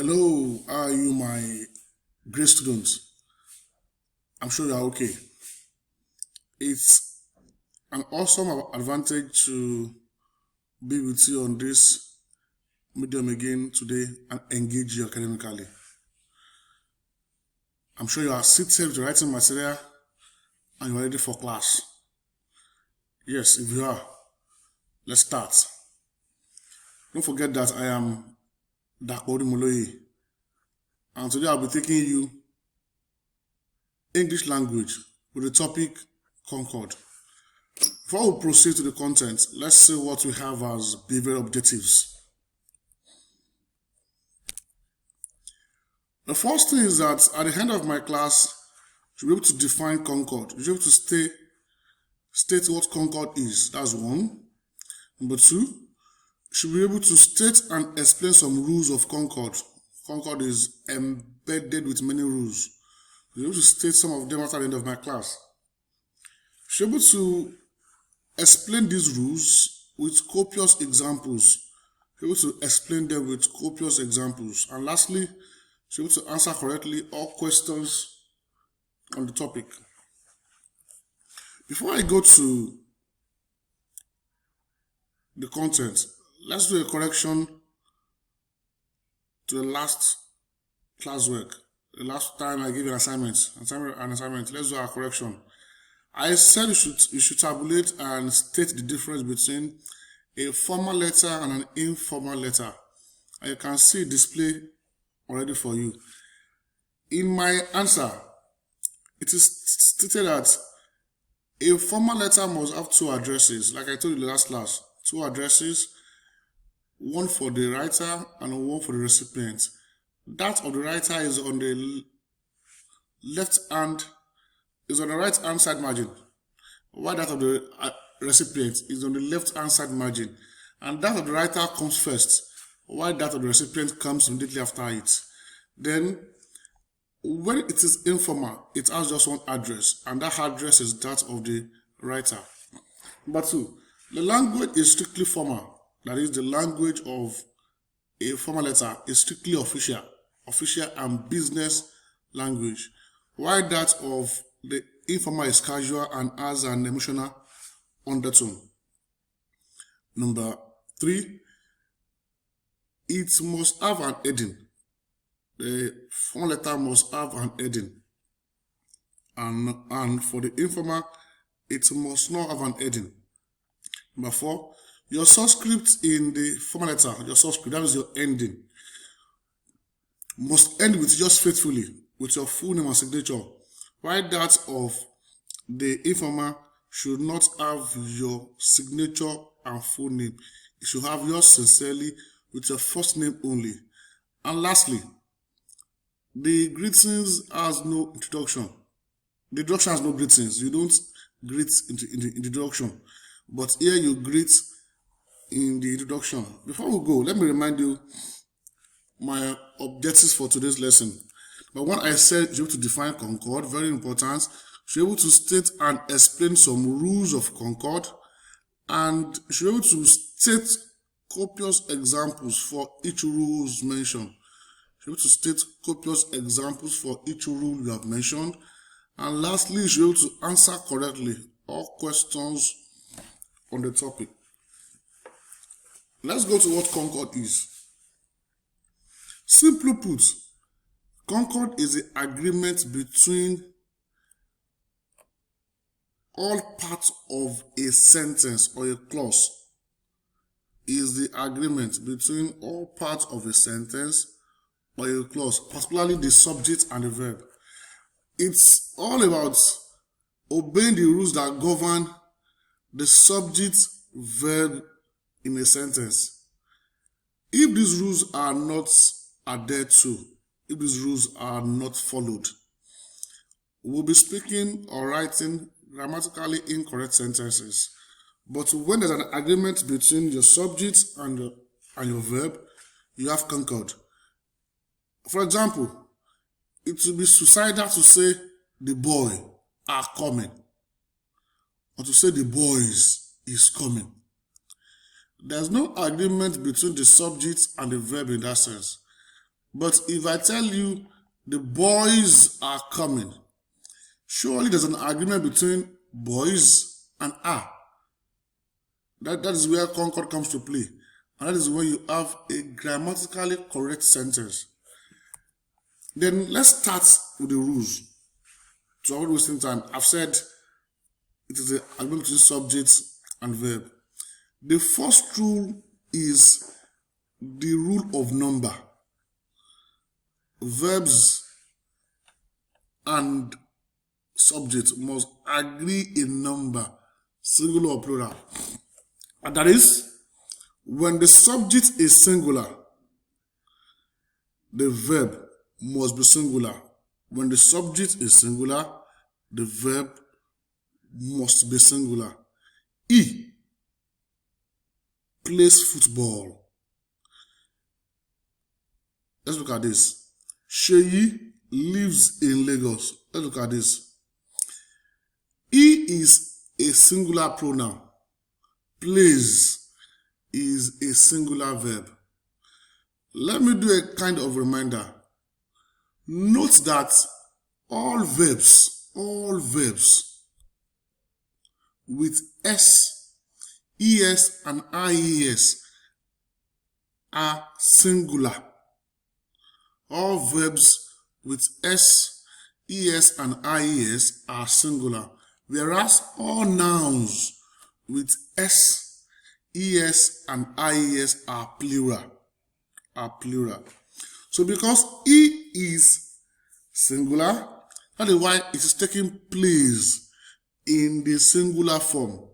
Hello, how are you, my great students? I'm sure you are okay. It's an awesome advantage to be with you on this medium again today and engage you academically. I'm sure you are seated with the writing material and you're ready for class. Yes, if you are, let's start. Don't forget that I am Dakori Moloye, and today I'll be taking you English language with the topic Concord. Before we proceed to the content, let's see what we have as behavioral objectives. The first thing is that at the end of my class, you'll be able to define Concord. You'll be able to state what Concord is. That's one. Number two, you should be able to state and explain some rules of Concord. Concord is embedded with many rules. You'll be able to state some of them after the end of my class. You should be able to explain these rules with copious examples. Be able to explain them with copious examples. And lastly, be able to answer correctly all questions on the topic. Before I go to the content, let's do a correction to the last classwork. The last time I gave an assignment. Let's do our correction. I said you should tabulate and state the difference between a formal letter and an informal letter. And you can see it display already for you. In my answer, it is stated that a formal letter must have two addresses. Like I told you in the last class, two addresses, one for the writer and one for the recipient. That of the writer is on the right hand side margin, while that of the recipient is on the left hand side margin, and that of the writer comes first, while that of the recipient comes immediately after it. Then when it is informal, it has just one address, and that address is that of the writer. Number two, the language is strictly formal. That is, the language of a formal letter is strictly official and business language, while that of the informal is casual and has an emotional undertone. Number three, it must have an heading. The formal letter must have an heading. And for the informal, it must not have an heading. Number four, your subscript in the formal letter, your subscript, that is your ending, must end with yours faithfully, with your full name and signature, while that of the informal should not have your signature and full name. It should have yours sincerely with your first name only. And lastly, the greetings has no introduction. The introduction has no greetings. You don't greet in the introduction, but here you greet in the introduction. Before we go, let me remind you my objectives for today's lesson. But one, I said you're able to define Concord, very important. You're able to state and explain some rules of Concord, and you're able to state copious examples for each rules mentioned. You're able to state copious examples for each rule you have mentioned. And lastly, you're able to answer correctly all questions on the topic. Let's go to what Concord is. Simply put, Concord is the agreement between all parts of a sentence or a clause. Is the agreement between all parts of a sentence or a clause, particularly the subject and the verb. It's all about obeying the rules that govern the subject verb in a sentence. If these rules are not adhered to, if these rules are not followed, we'll be speaking or writing grammatically incorrect sentences. But when there's an agreement between your subject and your verb, you have Concord. For example, it would be suicidal to say the boy are coming, or to say the boys is coming. There's no agreement between the subject and the verb in that sense. But if I tell you the boys are coming, surely there's an agreement between boys and are. That is where Concord comes to play. And that is when you have a grammatically correct sentence. Then let's start with the rules. To avoid wasting time, I've said it is the agreement between subject and verb. The first rule is the rule of number. Verbs and subject must agree in number, singular or plural. And that is, when the subject is singular, the verb must be singular. When the subject is singular, the verb must be singular. He plays football. Let's look at this. Sheyi lives in Lagos. Let's look at this. He is a singular pronoun. Plays is a singular verb. Let me do a kind of reminder. Note that all verbs with S, ES, and IES are singular. All verbs with S, ES, and IES are singular, whereas all nouns with S, ES, and IES are plural. So because he is singular, that is why it is taking place in the singular form.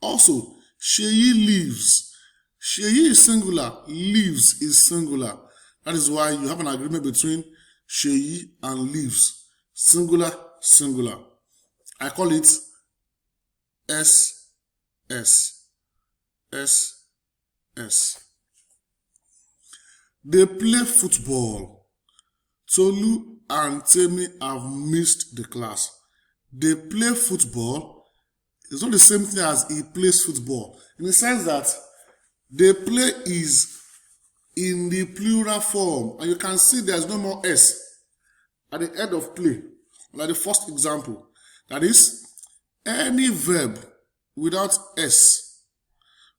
Also, Sheyi lives. Sheyi is singular, lives is singular. That is why you have an agreement between Sheyi and lives. Singular, singular. I call it S. They play football. Tolu and Temi have missed the class. They play football. It's not the same thing as he plays football. In the sense that they play is in the plural form. And you can see there's no more S at the end of play. Like the first example. That is, any verb without S,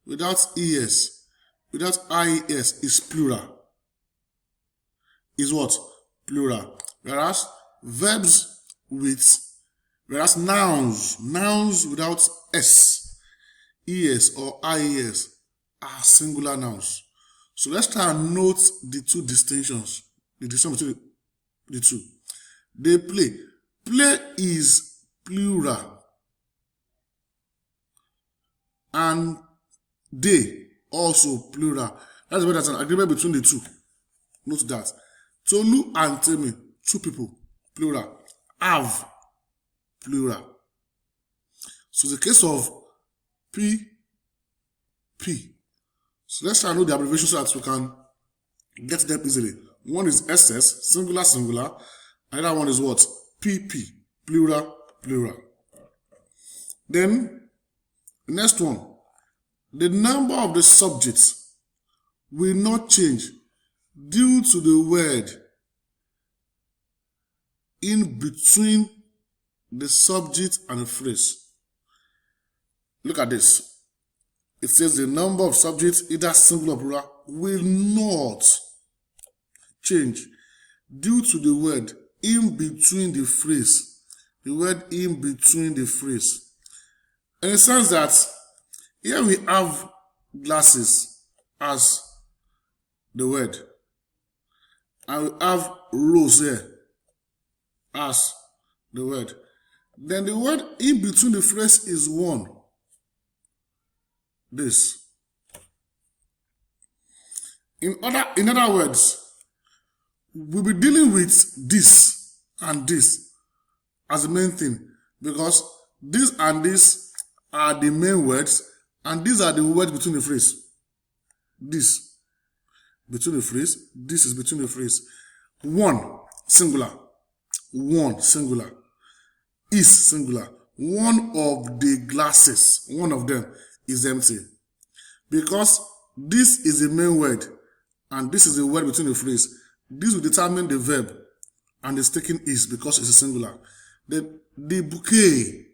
without ES, without IES is plural. Is what? Plural. Whereas nouns without S, ES, or IES are singular nouns. So let's try and note the two distinctions. The distinction between the two. They play. Play is plural. And they also plural. That's why there's an agreement between the two. Note that. Tolu and Temi, two people, plural. Have, plural. So the case of P. So let's try and know the abbreviation so that we can get them easily. One is SS, singular. Another one is what? PP, plural. Then, the next one. The number of the subjects will not change due to the word in between the subject and the phrase. Look at this. It says the number of subjects, either singular or plural, will not change due to the word in between the phrase. The word in between the phrase. In the sense that here we have glasses as the word. And we have rose here as the word. Then the word in between the phrase is one. This. In other words, we'll be dealing with this and this as the main thing, because this and this are the main words, and these are the words between the phrase. This between the phrase, this is between the phrase. One, singular. One, singular. Is singular. One of the glasses, one of them is empty. Because this is the main word, and this is the word between the phrase. this will determine the verb and the taken is because it's a singular. The bouquet,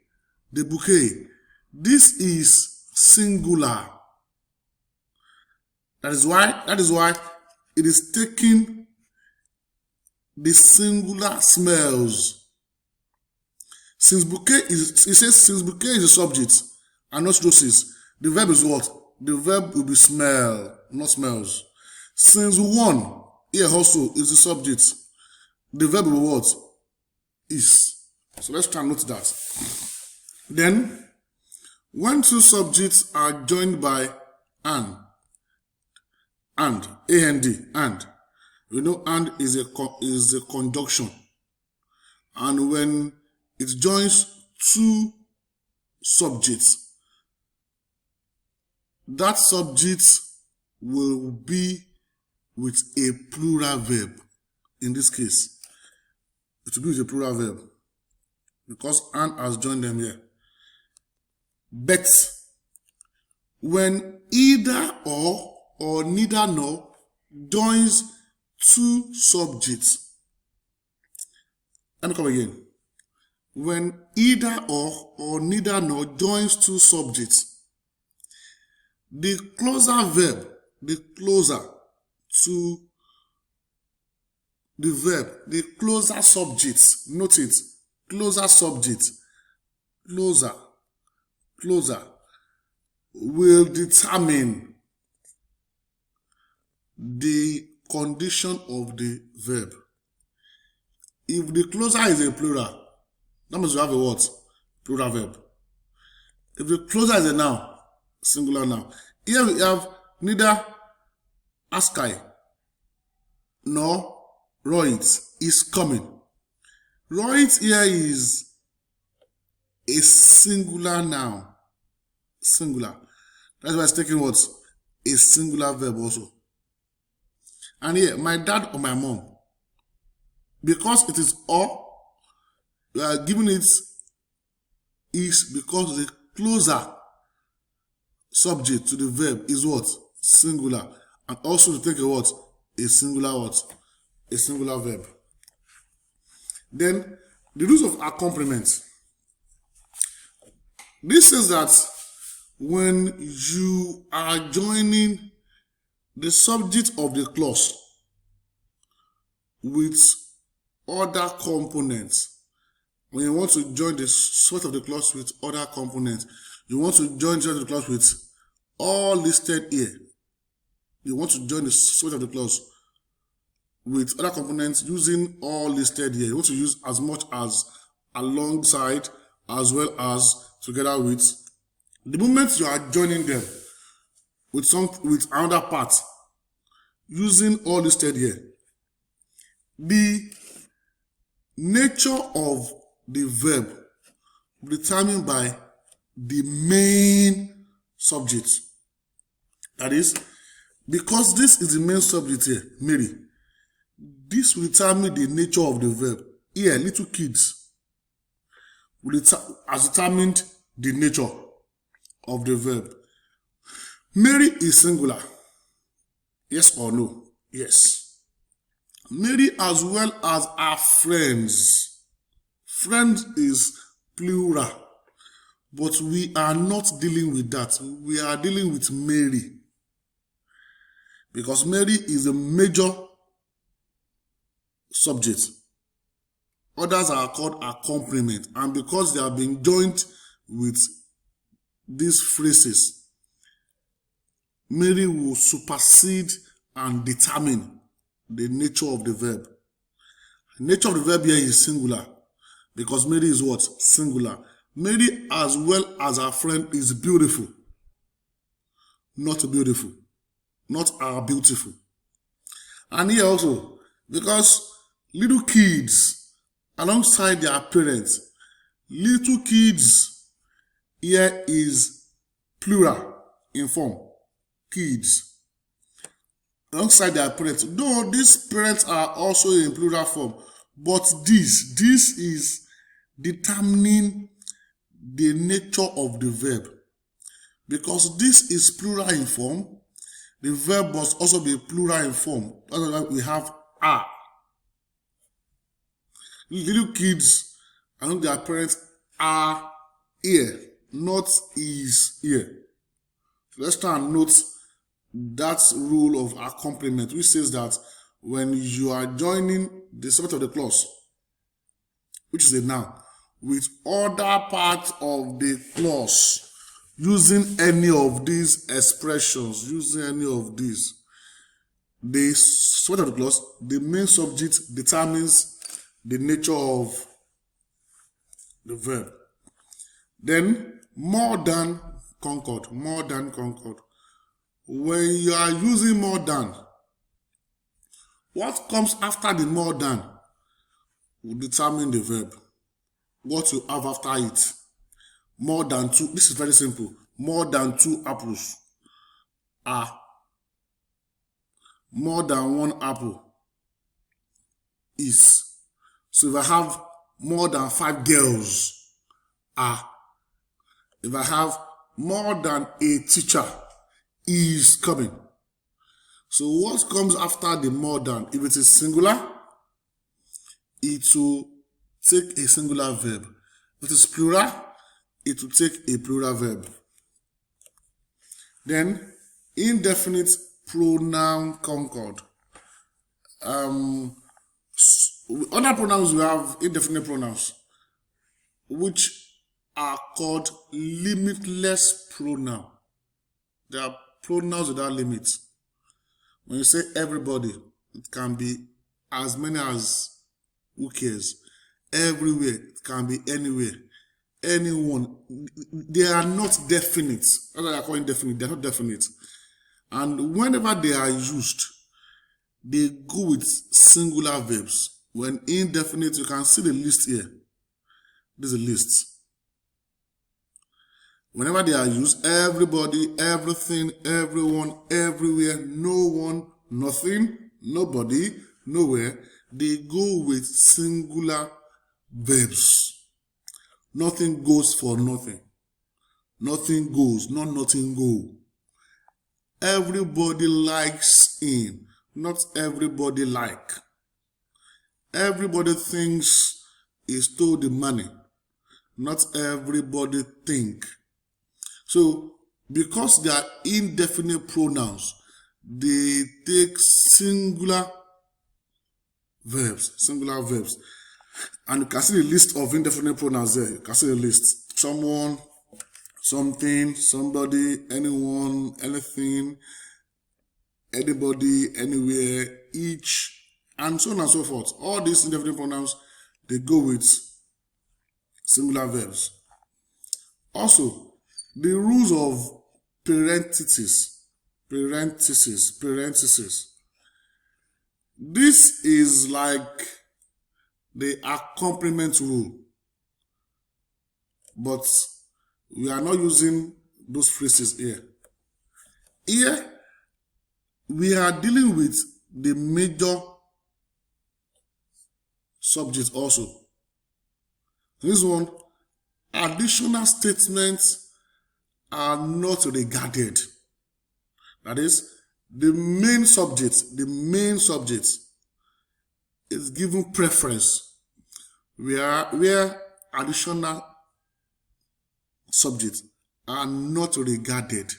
this is singular. That is why it is taking the singular smells. Since bouquet is the subject and not roses, the verb is what? The verb will be smell, not smells. Since one here also is the subject, the verb will be what? Is. So let's try and note that. Then, when two subjects are joined by and, A-N-D, and, you know, and is a conjunction. And when it joins two subjects, that subject will be with a plural verb. In this case, it will be with a plural verb because and has joined them here. But when either or neither nor joins two subjects, let me come again. When either or neither nor joins two subjects, the closer verb, the closer to the verb, the closer subject, note it, closer subject, closer, will determine the condition of the verb. If the closer is a plural, that means you have a what? Plural verb. If the closer is a noun, singular noun. Here we have neither Askai nor Roit is coming. Roit here is a singular noun. Singular. That's why it's taking what? A singular verb also. And here, my dad or my mom. Because it is or, we are giving it is because the closer subject to the verb is what? Singular. And also to take a what? A singular what? A singular verb. Then, the rules of accompaniment. This says that when you are joining the subject of the clause with other components, when you want to join the subject of the clause with other components, you want to join the clause with all listed here. You want to join the subject of the clause with other components using all listed here. You want to use as much as alongside as well as together with. The moment you are joining them with another part using all listed here, the nature of the verb determined by the main subject. That is, because this is the main subject here, Mary, this will determine the nature of the verb. Here, little kids has determined the nature of the verb. Mary is singular. Yes or no? Yes. Mary as well as our friends. Friends is plural. But we are not dealing with that. We are dealing with Mary. Because Mary is a major subject. Others are called accompaniment. And because they are being joined with these phrases, Mary will supersede and determine the nature of the verb. The nature of the verb here is singular. Because Mary is what? Singular. Mary as well as her friend is beautiful. Not beautiful. Not are beautiful. And here also, because little kids alongside their parents, little kids here is plural in form. Kids alongside their parents. Though these parents are also in plural form, but this is determining the nature of the verb. Because this is plural in form, the verb must also be plural in form. That's why we have are. Little kids, I know their parents are here, not is here. So let's try and note that rule of accompaniment, which says that when you are joining the subject of the clause, which is a noun, with other parts of the clause, using any of these expressions, the subject of the clause, the main subject determines the nature of the verb. Then, more than Concord. When you are using more than, what comes after the more than will determine the verb. What you have after it. More than 2. This is very simple. More than 2 apples are. More than 1 apple is. So if I have more than 5 girls are. If I have more than a teacher is coming. So what comes after the more than? If it is singular, it will take a singular verb. If it is plural, it will take a plural verb. Then, indefinite pronoun concord. Other pronouns, we have indefinite pronouns, which are called limitless pronoun. They are pronouns without limits. When you say everybody, it can be as many as who cares. Everywhere, it can be anywhere. Anyone. They are not definite. That's why I call indefinite. They are not definite. And whenever they are used, they go with singular verbs. When indefinite, you can see the list here. This is a list. Whenever they are used, everybody, everything, everyone, everywhere, no one, nothing, nobody, nowhere, they go with singular verbs. Nothing goes for nothing. Nothing goes, not nothing go. Everybody likes him, not everybody like. Everybody thinks he stole the money, not everybody think. So, because they are indefinite pronouns, they take singular verbs. And you can see the list of indefinite pronouns there. You can see the list. Someone, something, somebody, anyone, anything, anybody, anywhere, each, and so on and so forth. All these indefinite pronouns, they go with singular verbs. Also, the rules of parentheses. This is like the accompaniment rule. But we are not using those phrases here. Here, we are dealing with the major subject also. This one, additional statements are not regarded. That is, the main subject is given preference, where additional subjects are not regarded.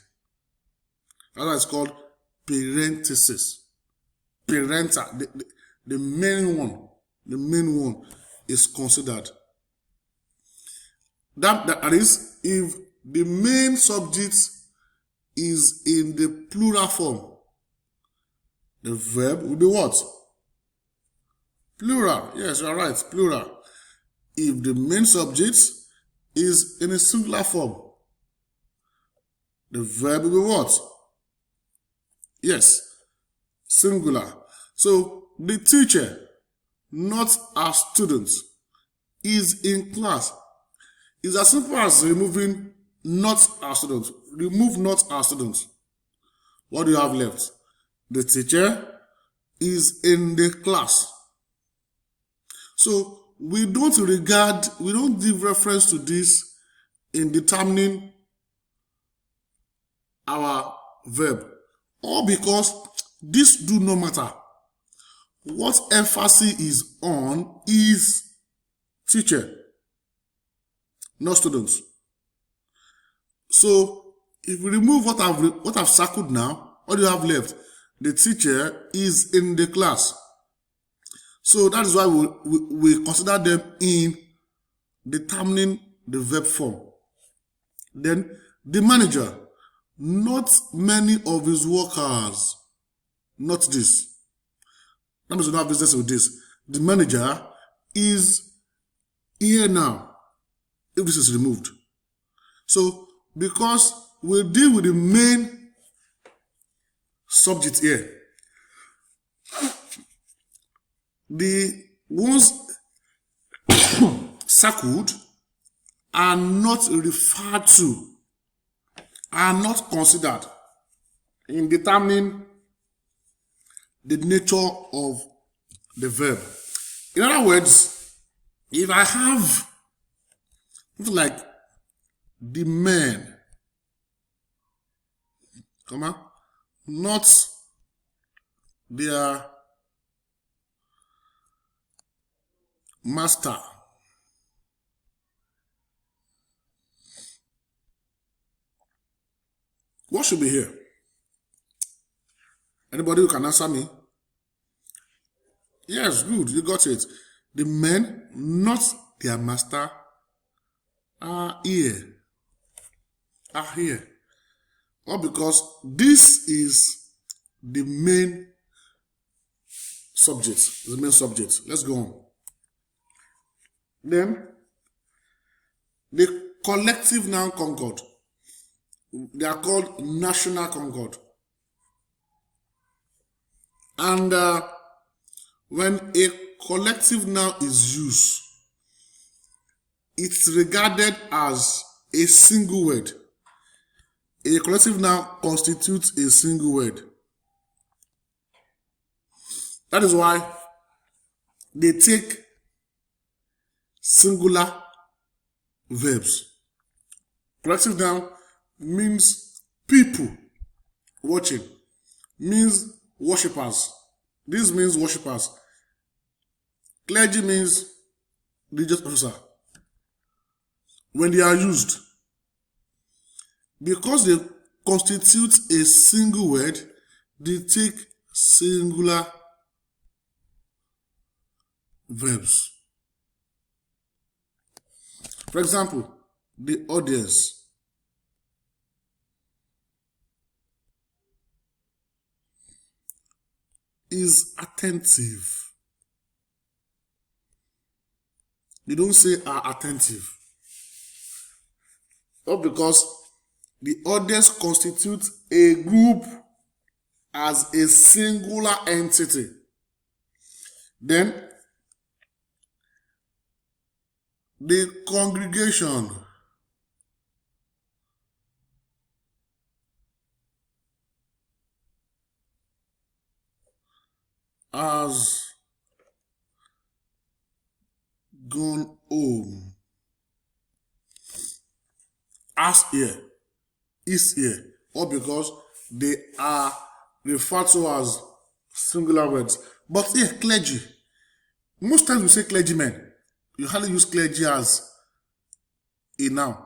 That is called parenthesis. Parental, the main one is considered. That is, if the main subject is in the plural form, the verb will be what? Plural. Yes, you are right, plural. If the main subject is in a singular form, the verb will be what? Yes, singular. So, the teacher, not our student, is in class. It's as simple as removing not our student. Remove not our student. What do you have left? The teacher is in the class. So we don't give reference to this in determining our verb. Or because this do not matter. what emphasis is on is teacher, not students. So if we remove what I've circled now, what do you have left? The teacher is in the class. So that is why we consider them in determining the verb form. Then the manager, not many of his workers, not this. That means we don't have business with this. The manager is here now, if this is removed. So because we deal with the main subject here, the ones circled are not referred to, are not considered in determining the nature of the verb. In other words, if I have something like the men, not their master, what should be here? Anybody who can answer me? Yes, good, you got it. The men, not their master, are here. Are here. Well, because this is the main subject. The main subject. Let's go on. Then, the collective noun Concord. They are called national Concord. And when a collective noun is used, it's regarded as a single word. A collective noun constitutes a single word. That is why they take singular verbs. Collective noun means people watching, means worshippers. This means worshippers. Clergy means religious officer. When they are used, because they constitute a single word, they take singular verbs. For example, the audience. Is attentive. You don't say are attentive. Not because the audience constitutes a group as a singular entity. Then the congregation has gone home. As here, is here, or because they are referred to as singular words. But here, clergy. Most times we say clergymen. You hardly use clergy as a noun.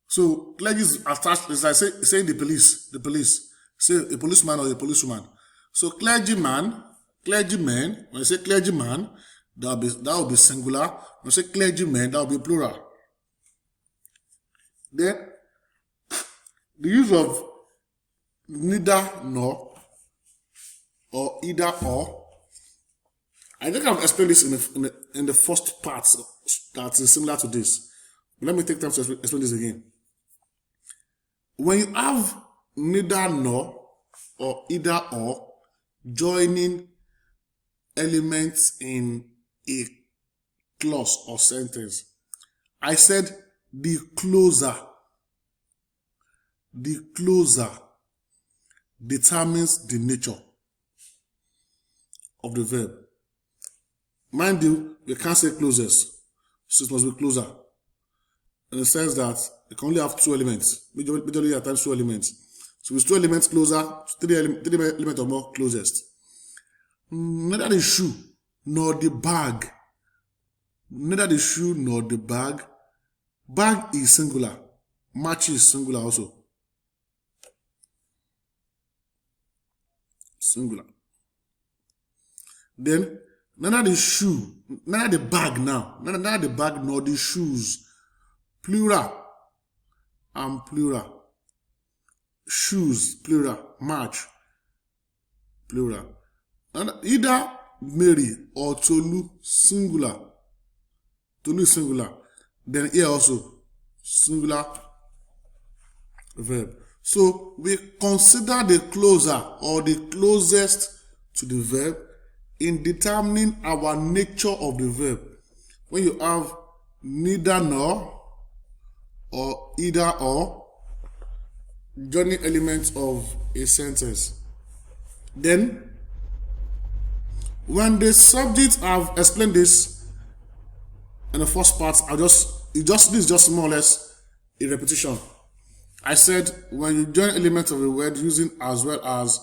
So clergy is attached, it's like saying the police. Say a policeman or a policewoman. So clergyman, clergymen, when you say clergyman, that will be singular. When you say clergymen, that will be plural. Then the use of neither nor or either or. I think I've explained this in the first part that is similar to this. But let me take time to explain this again. When you have neither nor or either or joining elements in a clause or sentence, I said the closer determines the nature of the verb. Mind you, you can't say closest, so it must be closer. In the sense that you can only have two elements, majorly at times two elements. So with two elements closer, three elements or more closest. Neither the shoe nor the bag. Neither the shoe nor the bag. Bag is singular. Match is singular also. Singular. Then, neither the shoe, neither the bag now, neither the bag nor the shoes. Plural and plural. Shoes, plural. Match, plural. And either Mary or Tolu, singular. Tolu is singular. Then here also, singular verb. So we consider the closer or the closest to the verb in determining our nature of the verb. When you have neither nor or either or, joining elements of a sentence. Then, when the subject, I've explained this in the first part, this is just more or less a repetition. I said when you join elements of a word using as well as,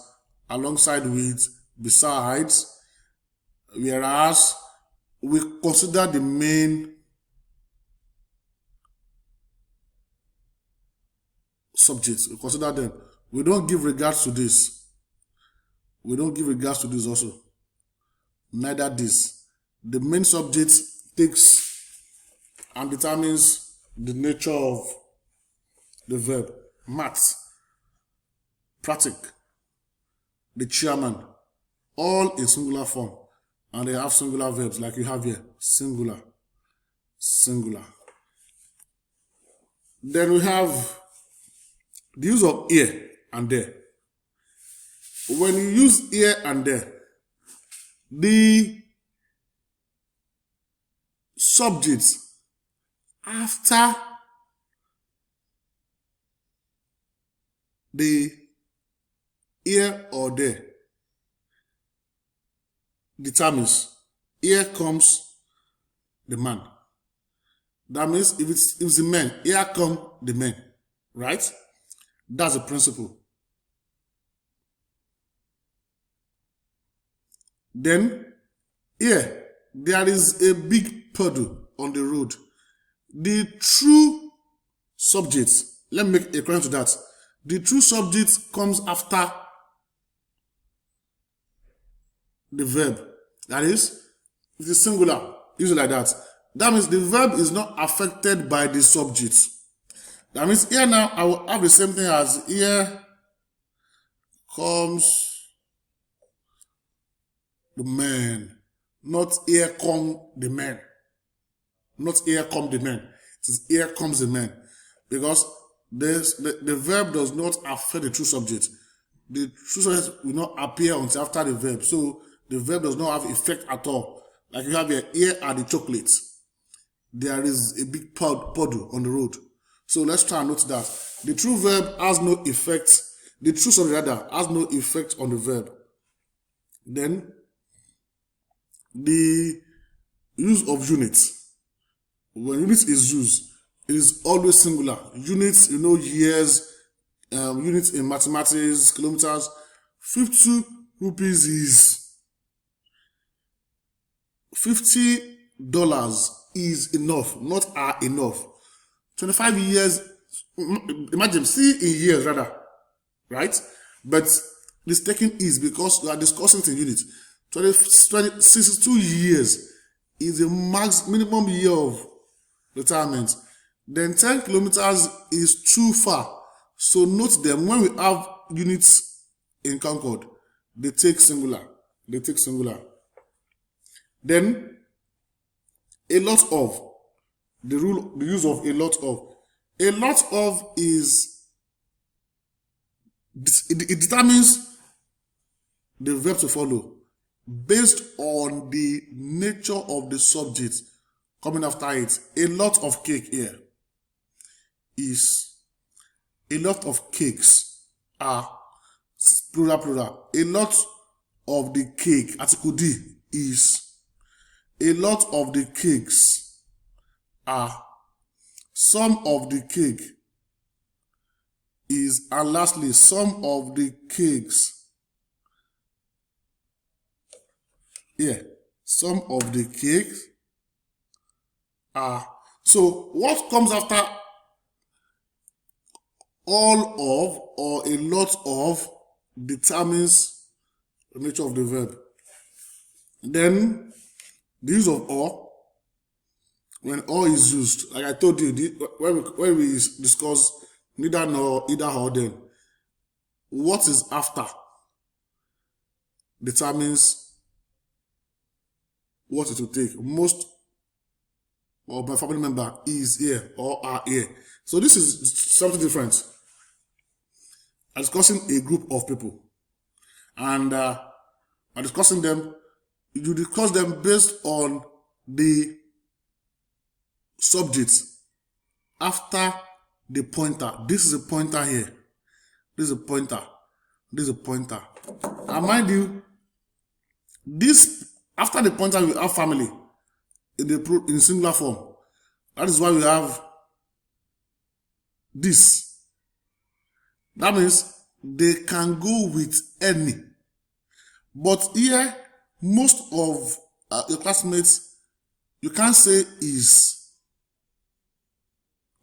alongside with, besides, whereas, we consider the main subjects. We consider them. We don't give regards to this. We don't give regards to this also. Neither this. The main subject takes and determines the nature of the verb. Maths, practic, the chairman, all in singular form. And they have singular verbs like you have here. Singular, singular. Then we have the use of here and there. When you use here and there, the subject after the here or there determines here comes the man. That means if it's the man, here come the man, right? That's the principle. Then here there is a big puddle on the road. The true subject, let me make a comment to that. The true subject comes after the verb. That is, it is singular. Use it like that. That means the verb is not affected by the subject. That means here now I will have the same thing as here comes the man. Not here come the man. Not here come the man. It is here comes the man. Because the verb does not affect the true subject. The true subject will not appear until after the verb. So the verb does not have effect at all. Like you have here are the chocolates. There is a big puddle on the road. So let's try and note that. The true verb has no effect. The true subject rather has no effect on the verb. Then the use of units. When units is used, it is always singular. Units, years, units in mathematics, kilometers. 50 rupees is $50 is enough, not are enough. 25 years, imagine, see in years rather, right? But this taking is because we are discussing it in units. 62 years is the minimum year of retirement. Then 10 kilometers is too far. So note them when we have units in Concord, they take singular. They take singular. Then a lot of, the use of a lot of. A lot of is, it determines the verb to follow based on the nature of the subject coming after it. A lot of cake here is, a lot of cakes are plural. A lot of the cake, article D, is, a lot of the cakes are, some of the cake is, and lastly, some of the cakes Here, some of the cakes are. So what comes after all of or a lot of determines the nature of the verb. Then the use of or, when or is used, like I told you, when we discuss neither nor, either or, then what is after determines what it will take. Most of my family member is here or are here. So this is something different. I'm discussing a group of people, and I'm discussing them. You discuss them based on the subject after the pointer. This is a pointer here. This is a pointer. This is a pointer. And mind you, this after the pointer we have family in singular form. That is why we have this. That means they can go with any. But here, most of your classmates, you can't say is.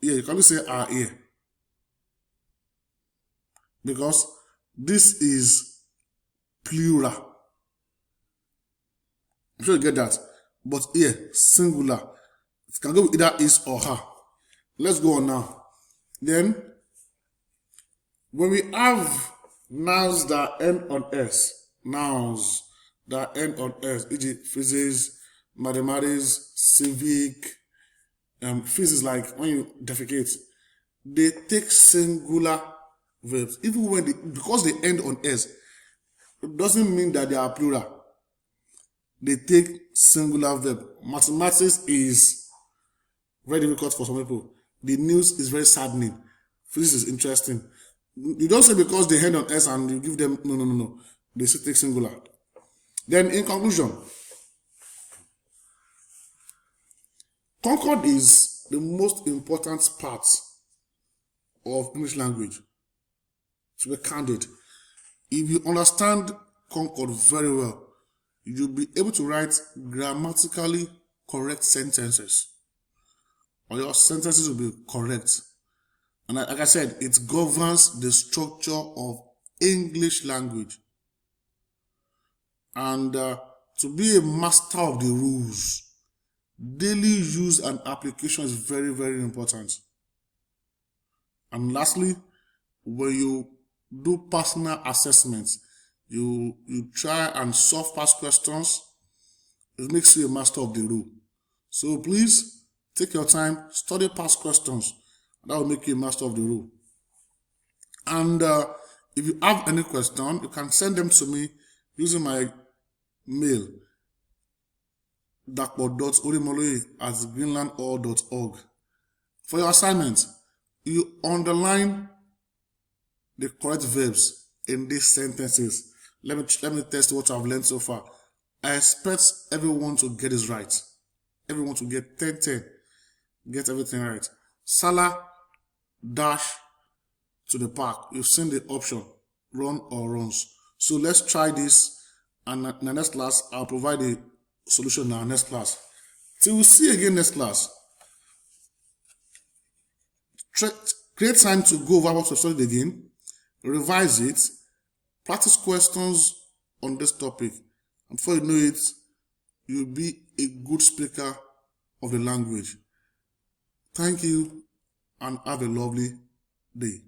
Yeah, you can only say are here. Because this is plural. I'm sure you get that. But here, singular. It can go with either is or her. Let's go on now. Then, when we have nouns that end on S, nouns that end on S, e.g. physics, mathematics, civic, physics, like when you defecate, they take singular verbs. Even when because they end on S, it doesn't mean that they are plural. They take singular verb. Mathematics is very difficult for some people. The news is very saddening. Physics is interesting. You don't say because they end on S and you give them, no. They still take singular. Then in conclusion, Concord is the most important part of English language. To be candid, if you understand Concord very well, you'll be able to write grammatically correct sentences. Or your sentences will be correct. And like I said, it governs the structure of English language. And to be a master of the rules, daily use and application is very, very important. And lastly, when you do personal assessments, you try and solve past questions, it makes you a master of the rule. So please take your time, study past questions. That will make you a master of the rule. And if you have any question, you can send them to me using my mail, dakpo.orimoloye@greenlandall.org. For your assignment, you underline the correct verbs in these sentences. Let me test what I've learned so far. I expect everyone to get this right. Everyone to get 10-10. Get everything right. Salah dash to the park. You've seen the option, run or runs. So let's try this, and in the next class, I'll provide a solution in our next class. Till we see again next class. Create time to go over what we've studied again, revise it, practice questions on this topic, and before you know it, you'll be a good speaker of the language. Thank you, and have a lovely day.